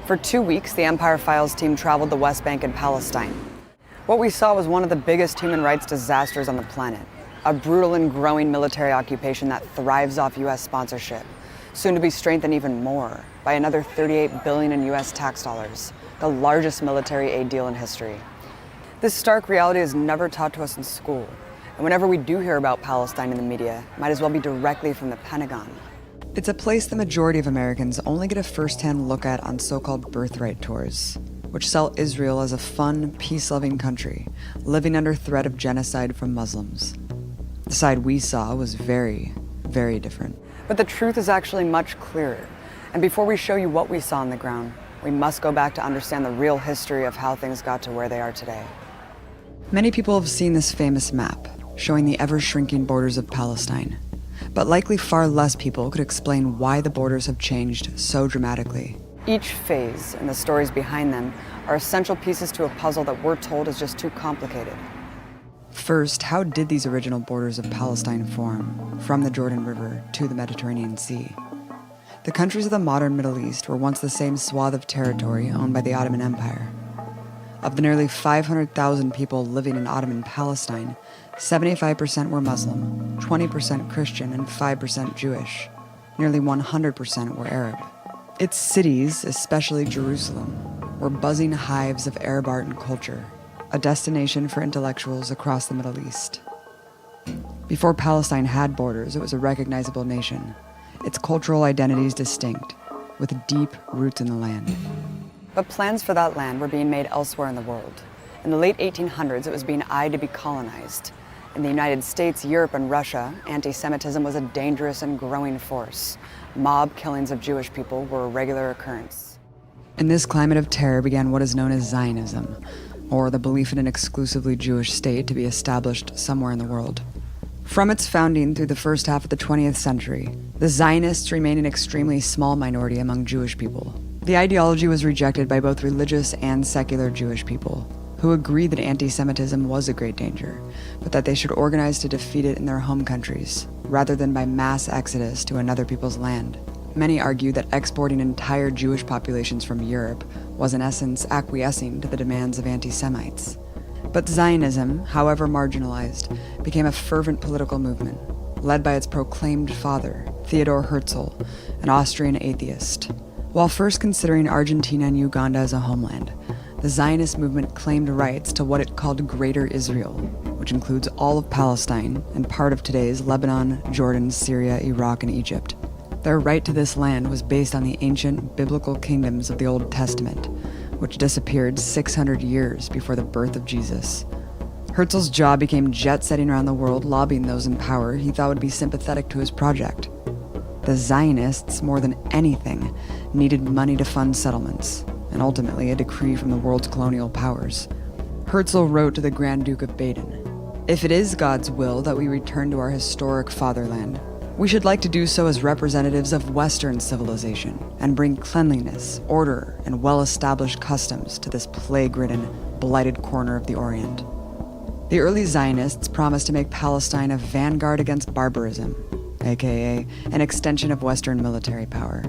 For 2 weeks, the Empire Files team traveled the West Bank and Palestine. What we saw was one of the biggest human rights disasters on the planet. A brutal and growing military occupation that thrives off U.S. sponsorship, soon to be strengthened even more by another $38 billion in U.S. tax dollars, the largest military aid deal in history. This stark reality is never taught to us in school, and whenever we do hear about Palestine in the media, it might as well be directly from the Pentagon. It's a place the majority of Americans only get a first-hand look at on so-called birthright tours, which sell Israel as a fun, peace-loving country, living under threat of genocide from Muslims. The side we saw was very, very different. But the truth is actually much clearer. And before we show you what we saw on the ground, we must go back to understand the real history of how things got to where they are today. Many people have seen this famous map, showing the ever-shrinking borders of Palestine. But likely far less people could explain why the borders have changed so dramatically. Each phase and the stories behind them are essential pieces to a puzzle that we're told is just too complicated. First, how did these original borders of Palestine form, from the Jordan River to the Mediterranean Sea? The countries of the modern Middle East were once the same swath of territory owned by the Ottoman Empire. Of the nearly 500,000 people living in Ottoman Palestine, 75% were Muslim, 20% Christian, and 5% Jewish. Nearly 100% were Arab. Its cities, especially Jerusalem, were buzzing hives of Arab art and culture, a destination for intellectuals across the Middle East. Before Palestine had borders, it was a recognizable nation, its cultural identities distinct, with deep roots in the land. But plans for that land were being made elsewhere in the world. In the late 1800s, it was being eyed to be colonized. In the United States, Europe, and Russia, anti-Semitism was a dangerous and growing force. Mob killings of Jewish people were a regular occurrence. In this climate of terror began what is known as Zionism, or the belief in an exclusively Jewish state to be established somewhere in the world. From its founding through the first half of the 20th century, the Zionists remained an extremely small minority among Jewish people. The ideology was rejected by both religious and secular Jewish people, who agreed that anti-Semitism was a great danger, but that they should organize to defeat it in their home countries, rather than by mass exodus to another people's land. Many argue that exporting entire Jewish populations from Europe was in essence acquiescing to the demands of anti-Semites. But Zionism, however marginalized, became a fervent political movement, led by its proclaimed father, Theodor Herzl, an Austrian atheist. While first considering Argentina and Uganda as a homeland, the Zionist movement claimed rights to what it called Greater Israel, which includes all of Palestine and part of today's Lebanon, Jordan, Syria, Iraq, and Egypt. Their right to this land was based on the ancient biblical kingdoms of the Old Testament, which disappeared 600 years before the birth of Jesus. Herzl's job became jet-setting around the world, lobbying those in power he thought would be sympathetic to his project. The Zionists, more than anything, needed money to fund settlements, and ultimately a decree from the world's colonial powers. Herzl wrote to the Grand Duke of Baden, "If it is God's will that we return to our historic fatherland, we should like to do so as representatives of Western civilization and bring cleanliness, order, and well-established customs to this plague-ridden, blighted corner of the Orient." The early Zionists promised to make Palestine a vanguard against barbarism, aka an extension of Western military power,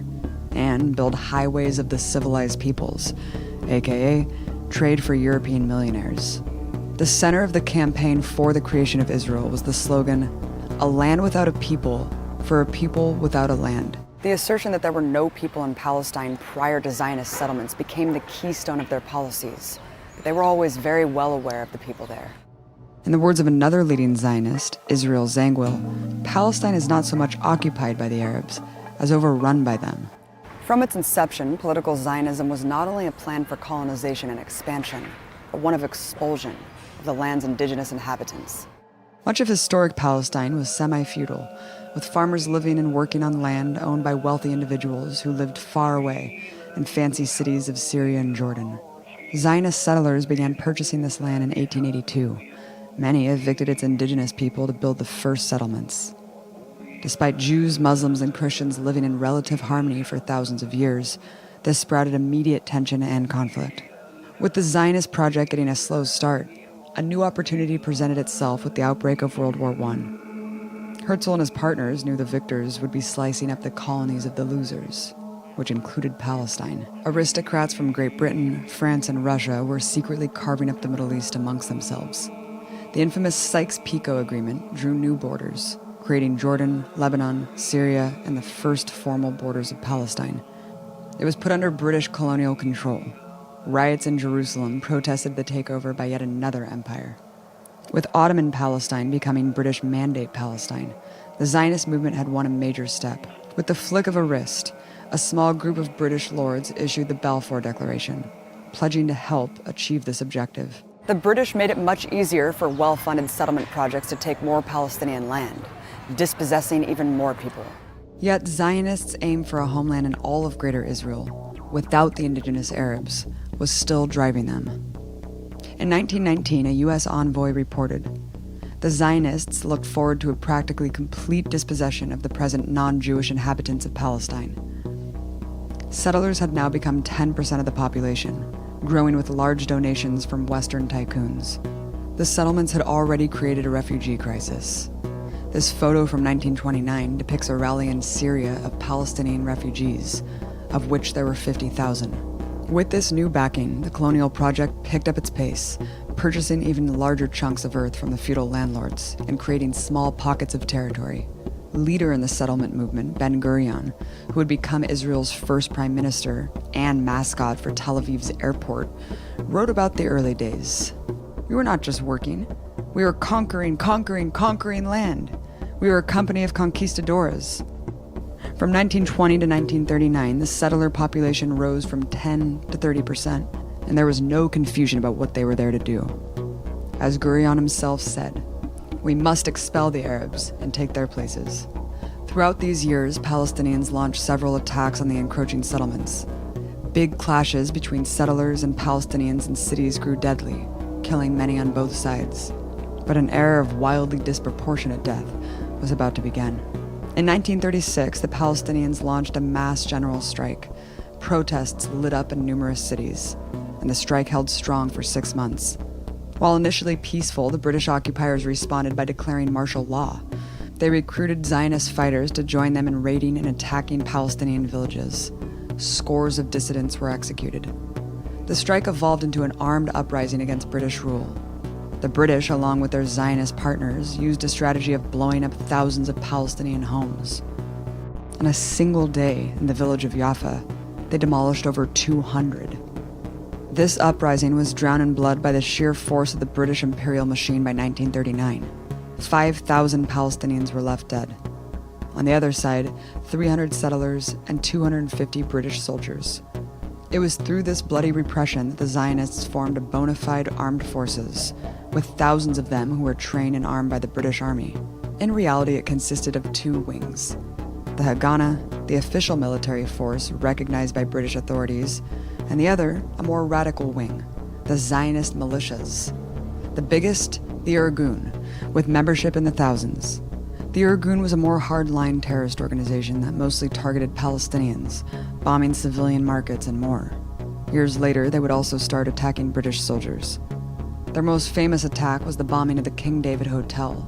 and build highways of the civilized peoples, aka trade for European millionaires. The center of the campaign for the creation of Israel was the slogan, "A land without a people, for a people without a land." The assertion that there were no people in Palestine prior to Zionist settlements became the keystone of their policies. They were always very well aware of the people there. In the words of another leading Zionist, Israel Zangwill, Palestine is not so much occupied by the Arabs as overrun by them. From its inception, political Zionism was not only a plan for colonization and expansion, but one of expulsion of the land's indigenous inhabitants. Much of historic Palestine was semi-feudal, with farmers living and working on land owned by wealthy individuals who lived far away in fancy cities of Syria and Jordan. Zionist settlers began purchasing this land in 1882. Many evicted its indigenous people to build the first settlements. Despite Jews, Muslims, and Christians living in relative harmony for thousands of years, this sprouted immediate tension and conflict. With the Zionist project getting a slow start, a new opportunity presented itself with the outbreak of World War I. Herzl and his partners knew the victors would be slicing up the colonies of the losers. which included Palestine. Aristocrats from Great Britain, France, and Russia were secretly carving up the Middle East amongst themselves. The infamous Sykes-Picot Agreement drew new borders, creating Jordan, Lebanon, Syria, and the first formal borders of Palestine. It was put under British colonial control. Riots in Jerusalem protested the takeover by yet another empire. With Ottoman Palestine becoming British Mandate Palestine, the Zionist movement had won a major step. With the flick of a wrist, a small group of British lords issued the Balfour Declaration, pledging to help achieve this objective. The British made it much easier for well-funded settlement projects to take more Palestinian land, dispossessing even more people. Yet Zionists' aim for a homeland in all of Greater Israel, without the indigenous Arabs, was still driving them. In 1919, a U.S. envoy reported, the Zionists looked forward to a practically complete dispossession of the present non-Jewish inhabitants of Palestine. Settlers had now become 10% of the population, growing with large donations from Western tycoons. The settlements had already created a refugee crisis. This photo from 1929 depicts a rally in Syria of Palestinian refugees, of which there were 50,000. With this new backing, the colonial project picked up its pace, purchasing even larger chunks of earth from the feudal landlords and creating small pockets of territory. Leader in the settlement movement, Ben-Gurion, who would become Israel's first prime minister and mascot for Tel Aviv's airport, wrote about the early days. We were not just working. We were conquering land. We were a company of conquistadors. From 1920 to 1939, the settler population rose from 10 to 30%, and there was no confusion about what they were there to do. As Gurion himself said, we must expel the Arabs and take their places. Throughout these years, Palestinians launched several attacks on the encroaching settlements. Big clashes between settlers and Palestinians in cities grew deadly, killing many on both sides. But an era of wildly disproportionate death was about to begin. In 1936, the Palestinians launched a mass general strike. Protests lit up in numerous cities, and the strike held strong for 6 months. While initially peaceful, the British occupiers responded by declaring martial law. They recruited Zionist fighters to join them in raiding and attacking Palestinian villages. Scores of dissidents were executed. The strike evolved into an armed uprising against British rule. The British, along with their Zionist partners, used a strategy of blowing up thousands of Palestinian homes. On a single day in the village of Jaffa, they demolished over 200. This uprising was drowned in blood by the sheer force of the British imperial machine by 1939. 5,000 Palestinians were left dead. On the other side, 300 settlers and 250 British soldiers. It was through this bloody repression that the Zionists formed a bona fide armed forces, with thousands of them who were trained and armed by the British Army. In reality, it consisted of 2 wings. The Haganah, the official military force recognized by British authorities, and the other, a more radical wing, the Zionist militias. The biggest, the Irgun, with membership in the thousands. The Irgun was a more hardline terrorist organization that mostly targeted Palestinians, bombing civilian markets and more. Years later, they would also start attacking British soldiers. Their most famous attack was the bombing of the King David Hotel,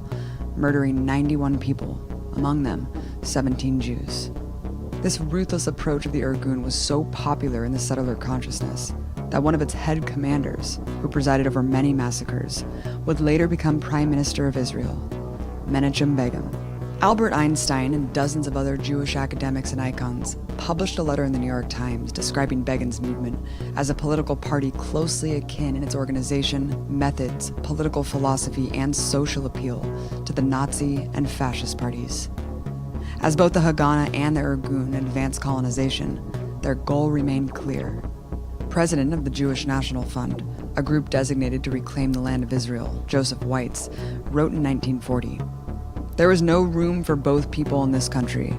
murdering 91 people, among them 17 Jews. This ruthless approach of the Irgun was so popular in the settler consciousness that one of its head commanders, who presided over many massacres, would later become Prime Minister of Israel, Menachem Begin. Albert Einstein and dozens of other Jewish academics and icons published a letter in the New York Times describing Begin's movement as a political party closely akin in its organization, methods, political philosophy, and social appeal to the Nazi and fascist parties. As both the Haganah and the Irgun advanced colonization, their goal remained clear. President of the Jewish National Fund, a group designated to reclaim the land of Israel, Joseph Weitz, wrote in 1940, "There is no room for both people in this country,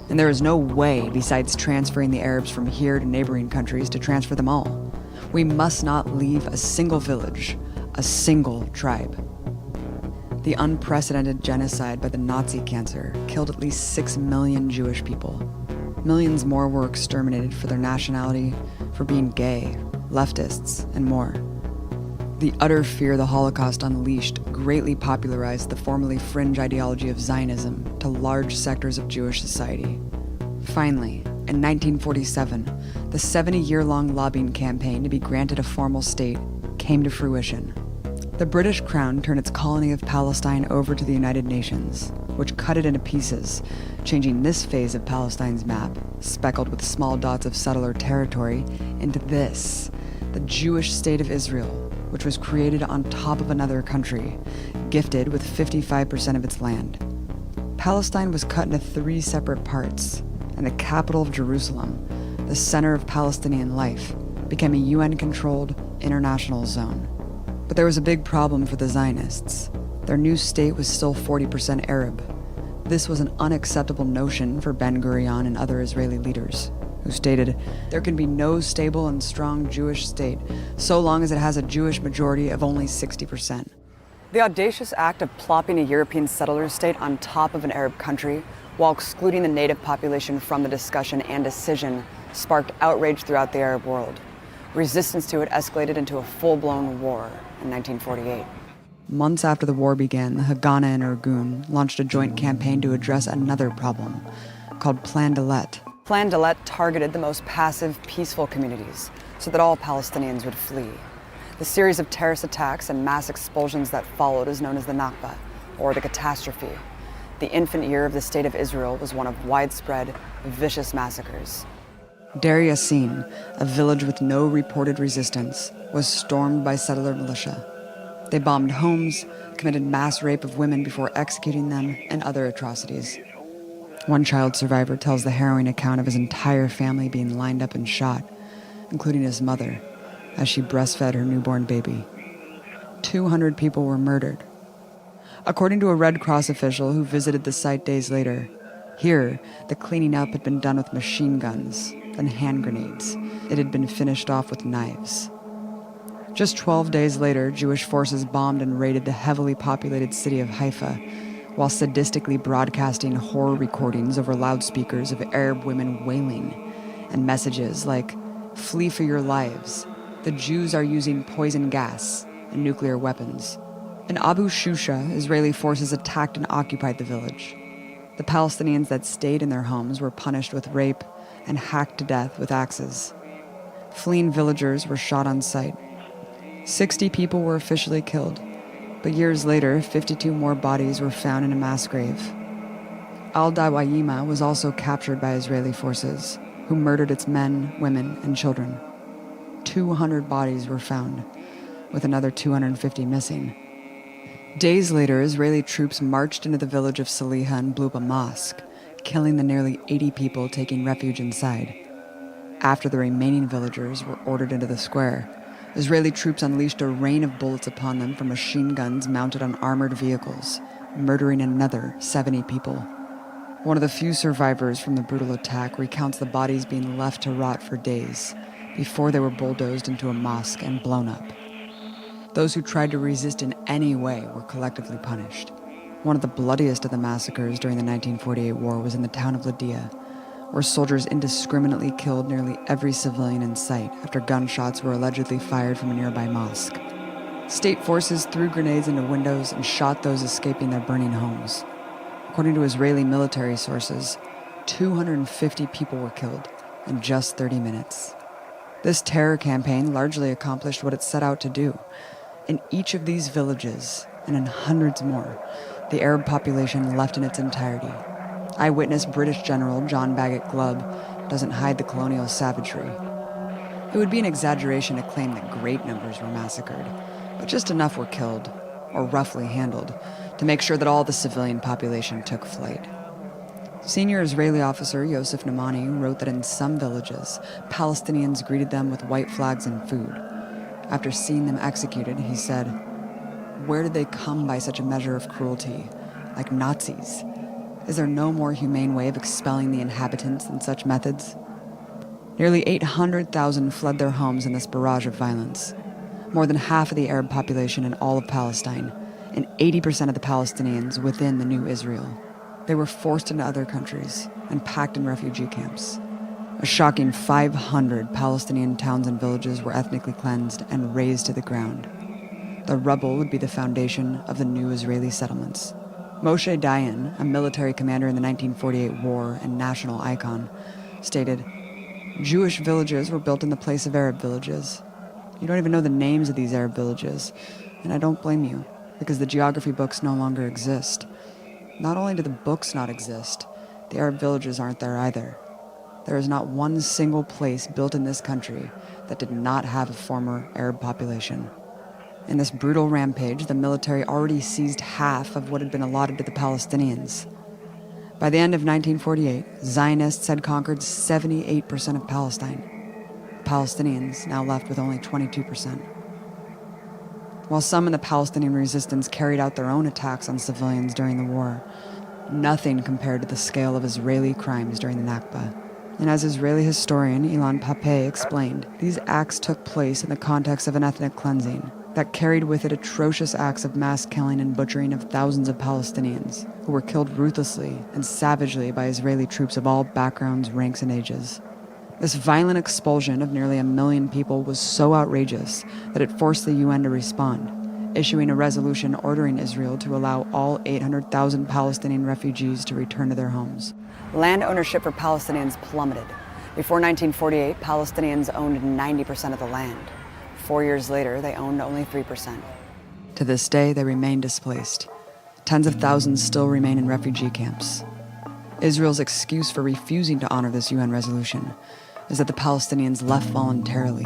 and there is no way besides transferring the Arabs from here to neighboring countries to transfer them all. We must not leave a single village, a single tribe." The unprecedented genocide by the Nazi cancer killed at least 6 million Jewish people. Millions more were exterminated for their nationality, for being gay, leftists, and more. The utter fear the Holocaust unleashed greatly popularized the formerly fringe ideology of Zionism to large sectors of Jewish society. Finally, In 1947, the 70-year-long lobbying campaign to be granted a formal state came to fruition. The British Crown turned its colony of Palestine over to the United Nations, which cut it into pieces, changing this phase of Palestine's map, speckled with small dots of settler territory, into this, the Jewish state of Israel, which was created on top of another country, gifted with 55% of its land. Palestine was cut into 3 separate parts, and the capital of Jerusalem, the center of Palestinian life, became a UN-controlled international zone. But there was a big problem for the Zionists. Their new state was still 40% Arab. This was an unacceptable notion for Ben-Gurion and other Israeli leaders, who stated, "There can be no stable and strong Jewish state so long as it has a Jewish majority of only 60%. The audacious act of plopping a European settler state on top of an Arab country while excluding the native population from the discussion and decision sparked outrage throughout the Arab world. Resistance to it escalated into a full-blown war in 1948. Months after the war began, the Haganah and Irgun launched a joint campaign to address another problem, called Plan Dalet. Plan Dalet targeted the most passive, peaceful communities so that all Palestinians would flee. The series of terrorist attacks and mass expulsions that followed is known as the Nakba, or the catastrophe. The infant year of the State of Israel was one of widespread, vicious massacres. Deir Yassin, a village with no reported resistance, was stormed by settler militia. They bombed homes, committed mass rape of women before executing them, and other atrocities. One child survivor tells the harrowing account of his entire family being lined up and shot, including his mother, as she breastfed her newborn baby. 200 people were murdered. According to a Red Cross official who visited the site days later, here, the cleaning up had been done with machine guns, then hand grenades. It had been finished off with knives. Just 12 days later, Jewish forces bombed and raided the heavily populated city of Haifa, while sadistically broadcasting horror recordings over loudspeakers of Arab women wailing, and messages like, "Flee for your lives. The Jews are using poison gas and nuclear weapons." In Abu Shusha, Israeli forces attacked and occupied the village. The Palestinians that stayed in their homes were punished with rape and hacked to death with axes. Fleeing villagers were shot on sight. 60 people were officially killed, but years later, 52 more bodies were found in a mass grave. Al-Dawayima was also captured by Israeli forces, who murdered its men, women, and children. 200 bodies were found, with another 250 missing. Days later, Israeli troops marched into the village of Saliha and blew up a mosque, killing the nearly 80 people taking refuge inside. After the remaining villagers were ordered into the square, Israeli troops unleashed a rain of bullets upon them from machine guns mounted on armored vehicles, murdering another 70 people. One of the few survivors from the brutal attack recounts the bodies being left to rot for days before they were bulldozed into a mosque and blown up. Those who tried to resist in any way were collectively punished. One of the bloodiest of the massacres during the 1948 war was in the town of Lydia, where soldiers indiscriminately killed nearly every civilian in sight after gunshots were allegedly fired from a nearby mosque. State forces threw grenades into windows and shot those escaping their burning homes. According to Israeli military sources, 250 people were killed in just 30 minutes. This terror campaign largely accomplished what it set out to do. In each of these villages, and in hundreds more, the Arab population left in its entirety. Eyewitness British General John Bagot Glubb doesn't hide the colonial savagery. It would be an exaggeration to claim that great numbers were massacred, but just enough were killed, or roughly handled, to make sure that all the civilian population took flight. Senior Israeli officer Yosef Namani wrote that in some villages, Palestinians greeted them with white flags and food. After seeing them executed, he said, "Where did they come by such a measure of cruelty? Like Nazis? Is there no more humane way of expelling the inhabitants than such methods?" Nearly 800,000 fled their homes in this barrage of violence. More than half of the Arab population in all of Palestine, and 80% of the Palestinians within the new Israel. They were forced into other countries and packed in refugee camps. A shocking 500 Palestinian towns and villages were ethnically cleansed and razed to the ground. The rubble would be the foundation of the new Israeli settlements. Moshe Dayan, a military commander in the 1948 war and national icon, stated, "Jewish villages were built in the place of Arab villages. You don't even know the names of these Arab villages, and I don't blame you, because the geography books no longer exist. Not only do the books not exist, the Arab villages aren't there either. There is not one single place built in this country that did not have a former Arab population." In this brutal rampage, the military already seized half of what had been allotted to the Palestinians. By the end of 1948, Zionists had conquered 78% of Palestine. The Palestinians now left with only 22%. While some in the Palestinian resistance carried out their own attacks on civilians during the war, nothing compared to the scale of Israeli crimes during the Nakba. And as Israeli historian Ilan Pappé explained, these acts took place in the context of an ethnic cleansing that carried with it atrocious acts of mass killing and butchering of thousands of Palestinians, who were killed ruthlessly and savagely by Israeli troops of all backgrounds, ranks, and ages. This violent expulsion of nearly 1 million people was so outrageous that it forced the UN to respond, issuing a resolution ordering Israel to allow all 800,000 Palestinian refugees to return to their homes. Land ownership for Palestinians plummeted. Before 1948, Palestinians owned 90% of the land. 4 years later, they owned only 3%. To this day, they remain displaced. Tens of thousands still remain in refugee camps. Israel's excuse for refusing to honor this UN resolution is that the Palestinians left voluntarily.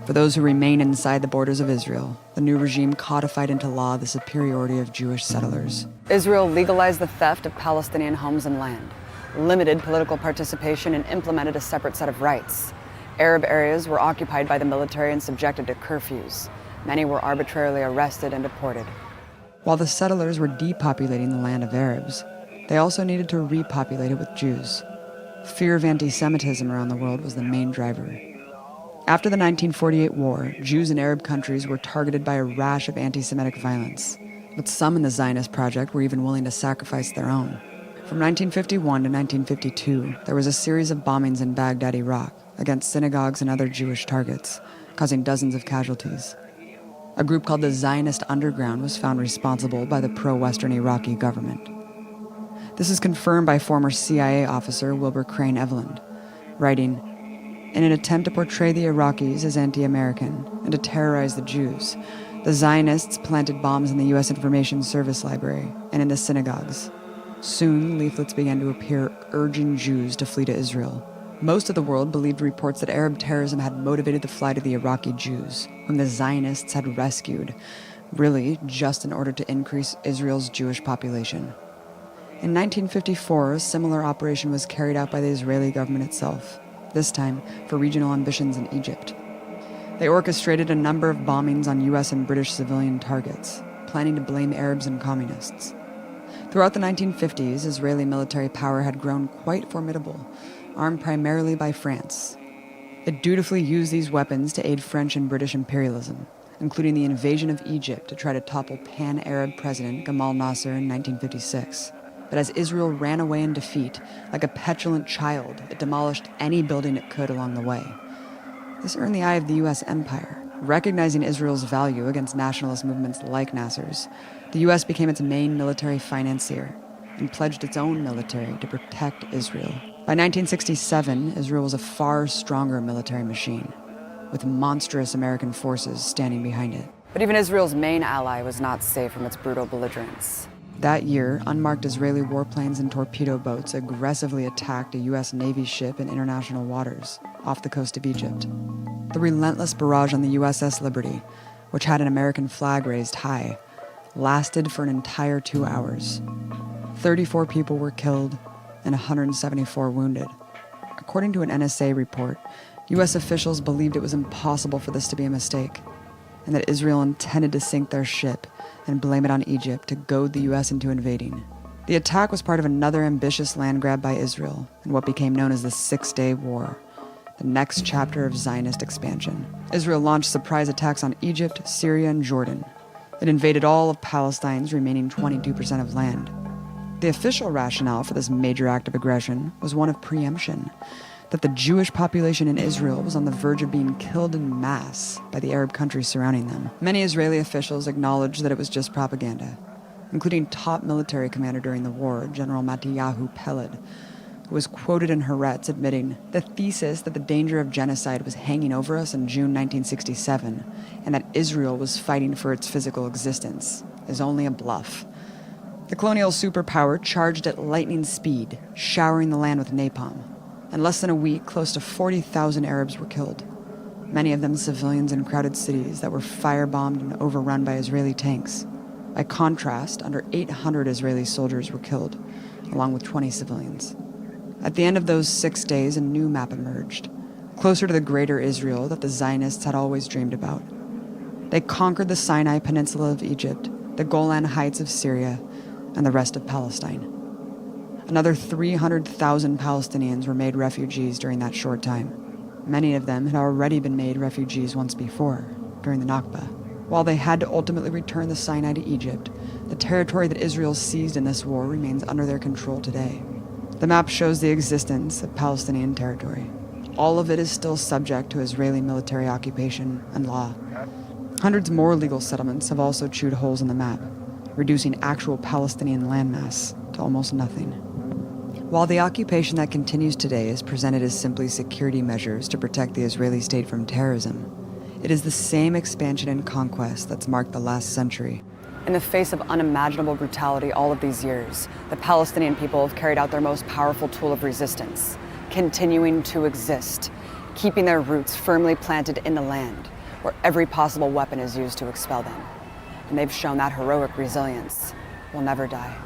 For those who remain inside the borders of Israel, the new regime codified into law the superiority of Jewish settlers. Israel legalized the theft of Palestinian homes and land, limited political participation, and implemented a separate set of rights. Arab areas were occupied by the military and subjected to curfews. Many were arbitrarily arrested and deported. While the settlers were depopulating the land of Arabs, they also needed to repopulate it with Jews. Fear of anti-Semitism around the world was the main driver. After the 1948 war, Jews in Arab countries were targeted by a rash of anti-Semitic violence, but some in the Zionist project were even willing to sacrifice their own. From 1951 to 1952, there was a series of bombings in Baghdad, Iraq, against synagogues and other Jewish targets, causing dozens of casualties. A group called the Zionist Underground was found responsible by the pro-Western Iraqi government. This is confirmed by former CIA officer Wilbur Crane Eveland, writing, "In an attempt to portray the Iraqis as anti-American and to terrorize the Jews, the Zionists planted bombs in the U.S. Information Service Library and in the synagogues. Soon, leaflets began to appear urging Jews to flee to Israel. Most of the world believed reports that Arab terrorism had motivated the flight of the Iraqi Jews, whom the Zionists had rescued, really just in order to increase Israel's Jewish population." In 1954, a similar operation was carried out by the Israeli government itself, this time for regional ambitions in Egypt. They orchestrated a number of bombings on U.S. and British civilian targets, planning to blame Arabs and communists. Throughout the 1950s, Israeli military power had grown quite formidable, armed primarily by France. It dutifully used these weapons to aid French and British imperialism, including the invasion of Egypt to try to topple pan-Arab president Gamal Nasser in 1956. But as Israel ran away in defeat, like a petulant child, it demolished any building it could along the way. This earned the eye of the U.S. empire. Recognizing Israel's value against nationalist movements like Nasser's, the U.S. became its main military financier and pledged its own military to protect Israel. By 1967, Israel was a far stronger military machine, with monstrous American forces standing behind it. But even Israel's main ally was not safe from its brutal belligerence. That year, unmarked Israeli warplanes and torpedo boats aggressively attacked a U.S. Navy ship in international waters off the coast of Egypt. The relentless barrage on the USS Liberty, which had an American flag raised high, lasted for an entire 2 hours. 34 people were killed and 174 wounded. According to an NSA report, U.S. officials believed it was impossible for this to be a mistake, and that Israel intended to sink their ship and blame it on Egypt to goad the U.S. into invading. The attack was part of another ambitious land grab by Israel in what became known as the Six-Day War, the next chapter of Zionist expansion. Israel launched surprise attacks on Egypt, Syria, and Jordan. It invaded all of Palestine's remaining 22% of land. The official rationale for this major act of aggression was one of preemption, that the Jewish population in Israel was on the verge of being killed en masse by the Arab countries surrounding them. Many Israeli officials acknowledged that it was just propaganda, including top military commander during the war, General Mattiyahu Peled, who was quoted in Haaretz admitting the thesis that the danger of genocide was hanging over us in June 1967 and that Israel was fighting for its physical existence is only a bluff. The colonial superpower charged at lightning speed, showering the land with napalm. In less than a week, close to 40,000 Arabs were killed, many of them civilians in crowded cities that were firebombed and overrun by Israeli tanks. By contrast, under 800 Israeli soldiers were killed, along with 20 civilians. At the end of those 6 days, a new map emerged, closer to the greater Israel that the Zionists had always dreamed about. They conquered the Sinai Peninsula of Egypt, the Golan Heights of Syria, and the rest of Palestine. Another 300,000 Palestinians were made refugees during that short time. Many of them had already been made refugees once before, during the Nakba. While they had to ultimately return the Sinai to Egypt, the territory that Israel seized in this war remains under their control today. The map shows the existence of Palestinian territory. All of it is still subject to Israeli military occupation and law. Hundreds more legal settlements have also chewed holes in the map, reducing actual Palestinian landmass to almost nothing. While the occupation that continues today is presented as simply security measures to protect the Israeli state from terrorism, it is the same expansion and conquest that's marked the last century. In the face of unimaginable brutality all of these years, the Palestinian people have carried out their most powerful tool of resistance, continuing to exist, keeping their roots firmly planted in the land, where every possible weapon is used to expel them. And they've shown that heroic resilience will never die.